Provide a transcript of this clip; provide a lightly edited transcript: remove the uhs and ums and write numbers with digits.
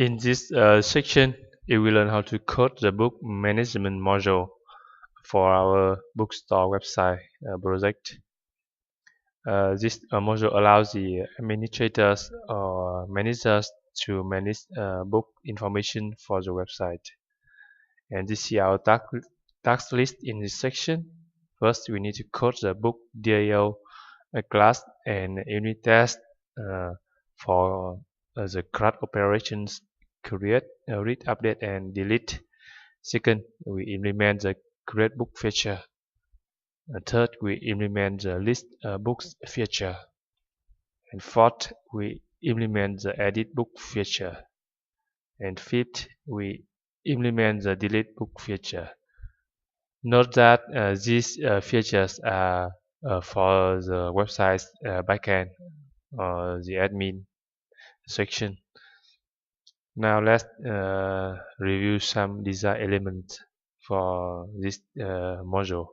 In this section, you will learn how to code the book management module for our bookstore website project. This module allows the administrators or managers to manage book information for the website. And this is our task list in this section. First, we need to code the book DAO class and unit test for the CRUD operations: create, read, update, and delete. Second, we implement the create book feature. Third, we implement the list books feature. And fourth, we implement the edit book feature. And fifth, we implement the delete book feature. Note that these features are for the website's backend or the admin section. Now let's review some design elements for this module.